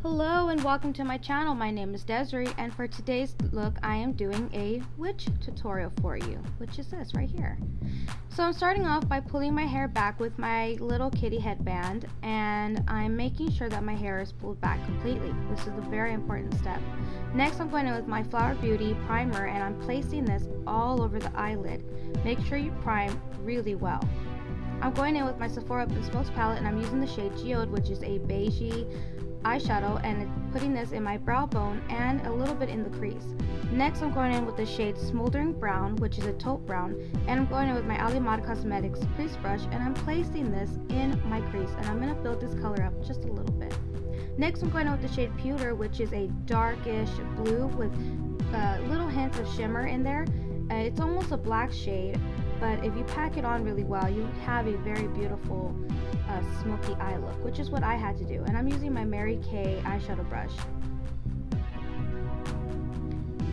Hello and welcome to my channel. My name is Desiree, and for today's look I am doing a witch tutorial for you, which is this right here. So I'm starting off by pulling my hair back with my little kitty headband, and I'm making sure that my hair is pulled back completely. This is a very important step. Next I'm going in with my Flower Beauty primer, and I'm placing this all over the eyelid. Make sure you prime really well. I'm going in with my Sephora Bespoke palette, and I'm using the shade Geode, which is a beigey eyeshadow, and putting this in my brow bone and a little bit in the crease. Next I'm going in with the shade Smoldering Brown, which is a taupe brown, and I'm going in with my Alimata Cosmetics crease brush, and I'm placing this in my crease, and I'm going to build this color up just a little bit. Next I'm going in with the shade Pewter, which is a darkish blue with little hints of shimmer in there. It's almost a black shade, but if you pack it on really well, you have a very beautiful smoky eye look, which is what I had to do. And I'm using my Mary Kay eyeshadow brush,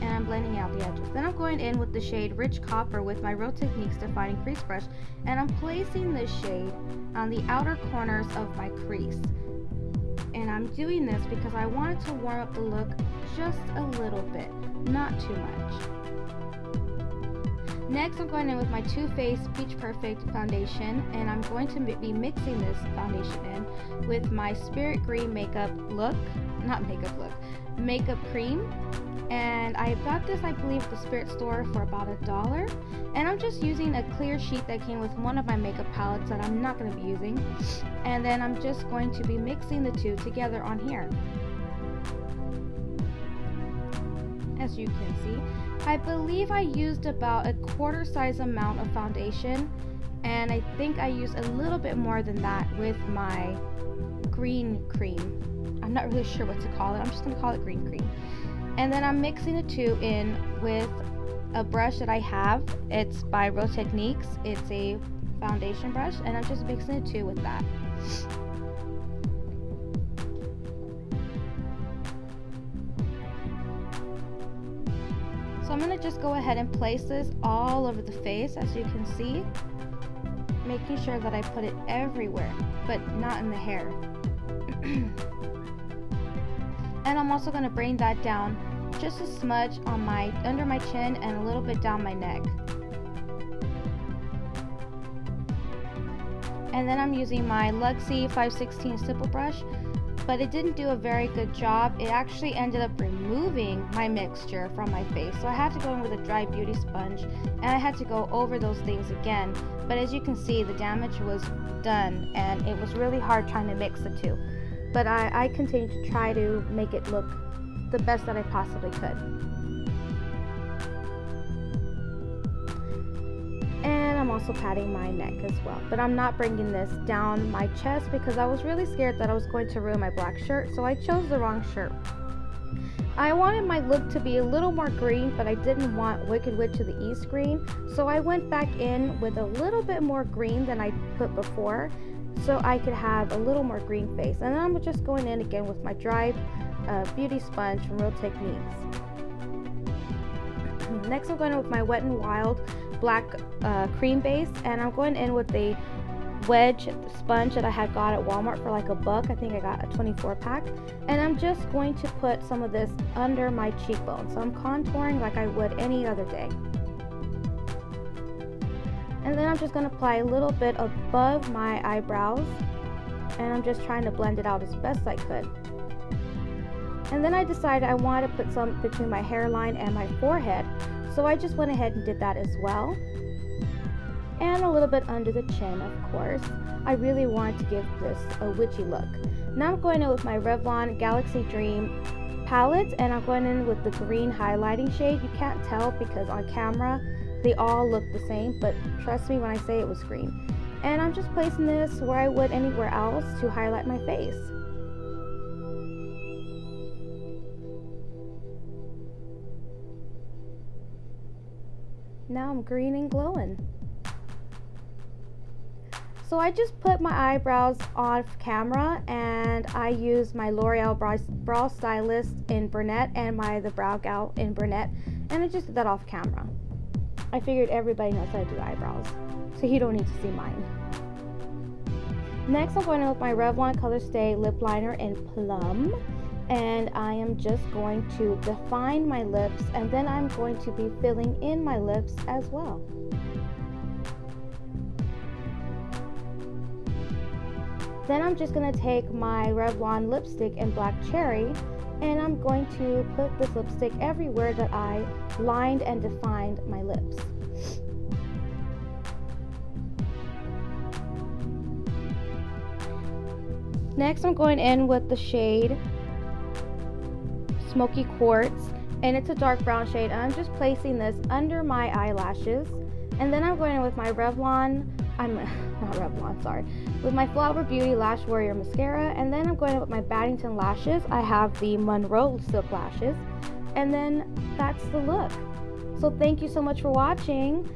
and I'm blending out the edges. Then I'm going in with the shade Rich Copper with my Real Techniques Defining Crease Brush, and I'm placing this shade on the outer corners of my crease. And I'm doing this because I wanted to warm up the look just a little bit, not too much. Next I'm going in with my Too Faced Peach Perfect foundation, and I'm going to be mixing this foundation in with my Spirit Green makeup cream. And I got this, I believe, at the Spirit store for about $1. And I'm just using a clear sheet that came with one of my makeup palettes that I'm not going to be using. And then I'm just going to be mixing the two together on here. As you can see, I believe I used about a quarter size amount of foundation, and I think I used a little bit more than that with my green cream. I'm not really sure what to call it. I'm just going to call it green cream. And then I'm mixing the two in with a brush that I have. It's by Real Techniques. It's a foundation brush, and I'm just mixing the two with that. So I'm going to just go ahead and place this all over the face, as you can see, making sure that I put it everywhere, but not in the hair. And I'm also going to bring that down just a smudge on under my chin and a little bit down my neck. And then I'm using my Luxie 516 stipple brush, but it didn't do a very good job. It actually ended up removing my mixture from my face, so I had to go in with a dry beauty sponge, and I had to go over those things again. But as you can see, the damage was done, and it was really hard trying to mix the two. But I continued to try to make it look the best that I possibly could. And I'm also patting my neck as well, but I'm not bringing this down my chest because I was really scared that I was going to ruin my black shirt, so I chose the wrong shirt. I wanted my look to be a little more green, but I didn't want Wicked Witch of the East green, so I went back in with a little bit more green than I put before, so I could have a little more green face. And then I'm just going in again with my dry beauty sponge from Real Techniques. Next I'm going in with my Wet n Wild black cream base, and I'm going in with the wedge sponge that I had got at Walmart for like $1. I think I got a 24 pack, and I'm just going to put some of this under my cheekbone, so I'm contouring like I would any other day. And then I'm just going to apply a little bit above my eyebrows, and I'm just trying to blend it out as best I could. And then I decided I wanted to put some between my hairline and my forehead, so I just went ahead and did that as well. And a little bit under the chin, of course. I really wanted to give this a witchy look. Now I'm going in with my Revlon Galaxy Dream palette, and I'm going in with the green highlighting shade. You can't tell because on camera they all look the same, but trust me when I say it was green. And I'm just placing this where I would anywhere else to highlight my face. Now I'm green and glowing. So I just put my eyebrows off camera, and I used my L'Oreal Brow Stylist in brunette and the Brow Gal in brunette, and I just did that off camera. I figured everybody knows how to do eyebrows, so you don't need to see mine. Next, I'm going in with my Revlon Color Stay Lip Liner in Plum. and I am just going to define my lips, and then I'm going to be filling in my lips as well. Then I'm just going to take my Revlon lipstick in Black Cherry, and I'm going to put this lipstick everywhere that I lined and defined my lips. Next, I'm going in with the shade Smoky Quartz, and it's a dark brown shade, and I'm just placing this under my eyelashes. And then I'm going in with my with my Flower Beauty Lash Warrior mascara, and then I'm going in with my Baddington lashes. I have the Monroe silk lashes, and then that's the look. So thank you so much for watching.